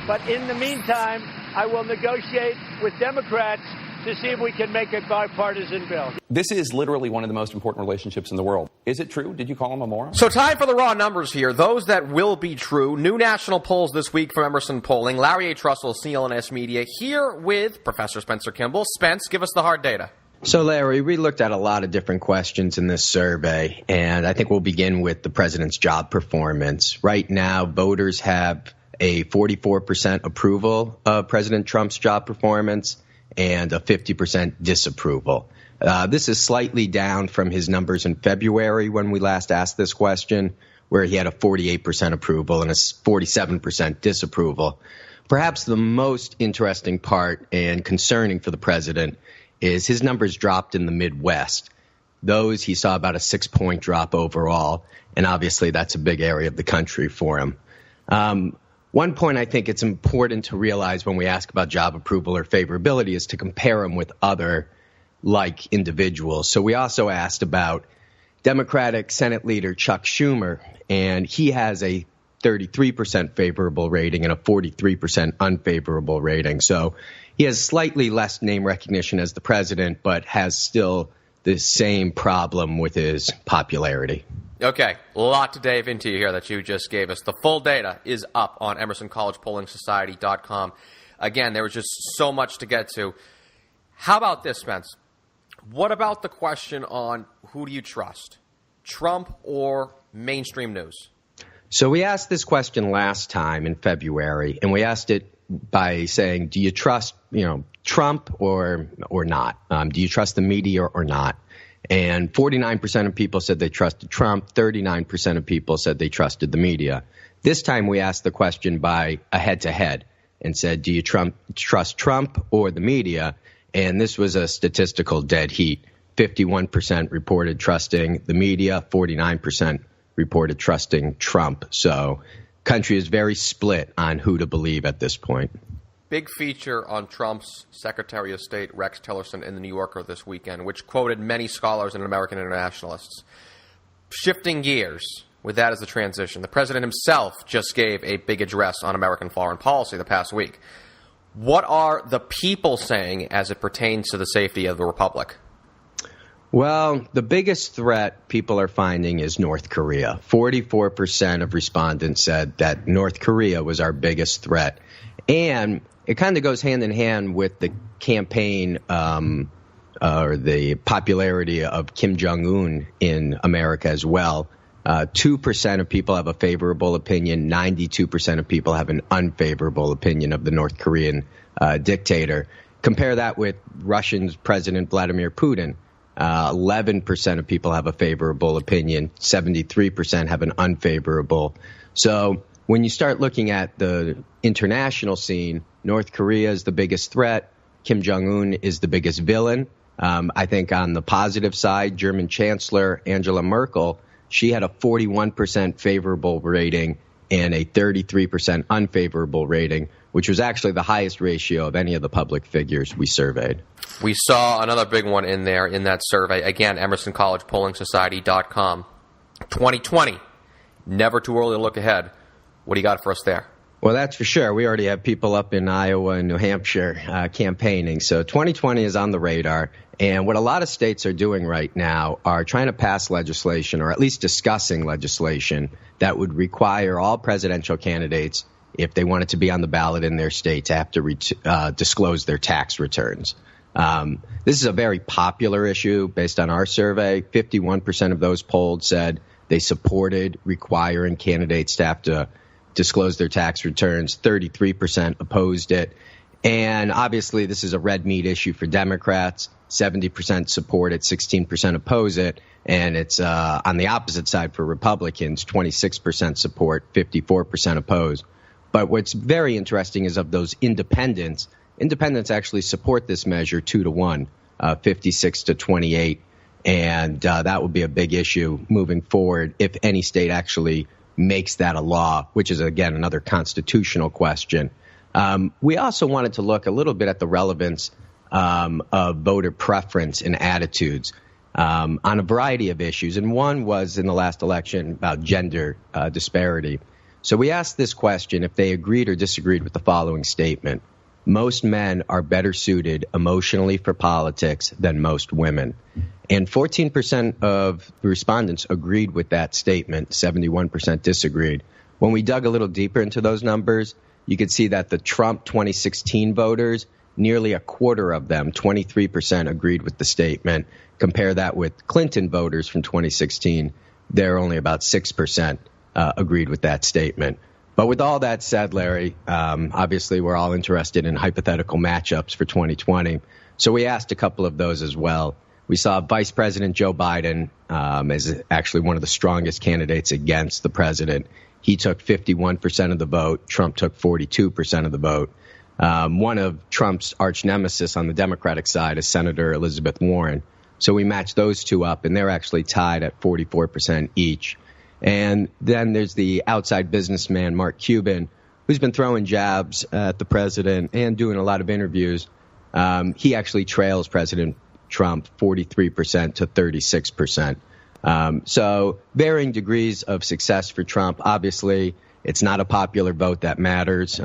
But in the meantime, I will negotiate with Democrats to see if we can make a bipartisan bill. This is literally one of the most important relationships in the world. Is it true? Did you call him a moron? So time for the raw numbers here. Those that will be true. New national polls this week from Emerson Polling. Larry H. Russell, CLNS Media, here with Professor Spencer Kimball. Spence, give us the hard data. So, Larry, we looked at a lot of different questions in this survey, and I think we'll begin with the president's job performance. Right now, voters have a 44% approval of President Trump's job performance and a 50% disapproval. This is slightly down from his numbers in February when we last asked this question, where he had a 48% approval and a 47% disapproval. Perhaps the most interesting part and concerning for the president is his numbers dropped in the Midwest. Those, he saw about a 6-point drop overall, and obviously that's a big area of the country for him. One point I think it's important to realize when we ask about job approval or favorability is to compare him with other like individuals. So we also asked about Democratic Senate Leader Chuck Schumer, and he has a 33% favorable rating and a 43% unfavorable rating. So he has slightly less name recognition as the president, but has still the same problem with his popularity. Okay, a lot to dive into here that you just gave us. The full data is up on EmersonCollegePollingSociety.com. Again, there was just so much to get to. How about this, Spence? What about the question on who do you trust, Trump or mainstream news? So we asked this question last time in February, and we asked it by saying, do you trust, Trump or not? Do you trust the media or not? And 49% of people said they trusted Trump. 39% of people said they trusted the media. This time we asked the question by a head-to-head and said, do you trust Trump or the media? And this was a statistical dead heat. 51% reported trusting the media, 49% reported trusting Trump. So country is very split on who to believe at this point. Big feature on Trump's Secretary of State, Rex Tillerson, in the New Yorker this weekend, which quoted many scholars and American internationalists. Shifting gears, with that as the transition, the president himself just gave a big address on American foreign policy the past week. What are the people saying as it pertains to the safety of the republic? Well, the biggest threat people are finding is North Korea. 44% of respondents said that North Korea was our biggest threat. And it kind of goes hand in hand with the campaign or the popularity of Kim Jong-un in America as well. 2% of people have a favorable opinion. 92% of people have an unfavorable opinion of the North Korean dictator. Compare that with Russian President Vladimir Putin. 11% of people have a favorable opinion. 73% have an unfavorable. So when you start looking at the international scene, North Korea is the biggest threat. Kim Jong-un is the biggest villain. I think on the positive side, German Chancellor Angela Merkel, she had a 41% favorable rating and a 33% unfavorable rating, which was actually the highest ratio of any of the public figures we surveyed. We saw another big one in there in that survey. Again, EmersonCollegePollingSociety.com. 2020, never too early to look ahead. What do you got for us there? Well, that's for sure. We already have people up in Iowa and New Hampshire campaigning. So 2020 is on the radar. And what a lot of states are doing right now are trying to pass legislation, or at least discussing legislation, that would require all presidential candidates, if they wanted to be on the ballot in their state, to have to disclose their tax returns. This is a very popular issue based on our survey. 51% of those polled said they supported requiring candidates to have to disclose their tax returns. 33% opposed it. And obviously, this is a red meat issue for Democrats. 70% support it, 16% oppose it. And it's on the opposite side for Republicans, 26% support, 54% oppose. But what's very interesting is of those independents actually support this measure 2-1, 56-28. And that will be a big issue moving forward if any state actually makes that a law, which is, again, another constitutional question. We also wanted to look a little bit at the relevance of voter preference and attitudes on a variety of issues. And one was in the last election about gender disparity. So we asked this question if they agreed or disagreed with the following statement. Most men are better suited emotionally for politics than most women. And 14% of the respondents agreed with that statement, 71% disagreed. When we dug a little deeper into those numbers, you could see that the Trump 2016 voters, nearly a quarter of them, 23%, agreed with the statement. Compare that with Clinton voters from 2016, they're only about 6% agreed with that statement. But with all that said, Larry, obviously we're all interested in hypothetical matchups for 2020. So we asked a couple of those as well. We saw Vice President Joe Biden as actually one of the strongest candidates against the president. He took 51% of the vote. Trump took 42% of the vote. One of Trump's arch nemesis on the Democratic side is Senator Elizabeth Warren. So we matched those two up, and they're actually tied at 44% each. And then there's the outside businessman, Mark Cuban, who's been throwing jabs at the president and doing a lot of interviews. He actually trails President Trump 43% to 36%. So varying degrees of success for Trump. Obviously, it's not a popular vote that matters.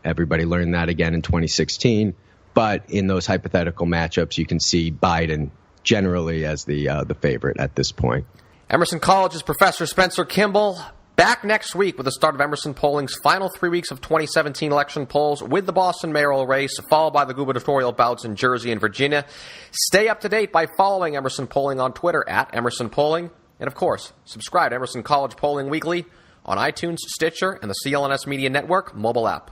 Everybody learned that again in 2016. But in those hypothetical matchups, you can see Biden generally as the favorite at this point. Emerson College's Professor Spencer Kimball back next week with the start of Emerson Polling's final 3 weeks of 2017 election polls with the Boston mayoral race, followed by the gubernatorial bouts in Jersey and Virginia. Stay up to date by following Emerson Polling on Twitter at Emerson Polling. And, of course, subscribe to Emerson College Polling Weekly on iTunes, Stitcher, and the CLNS Media Network mobile app.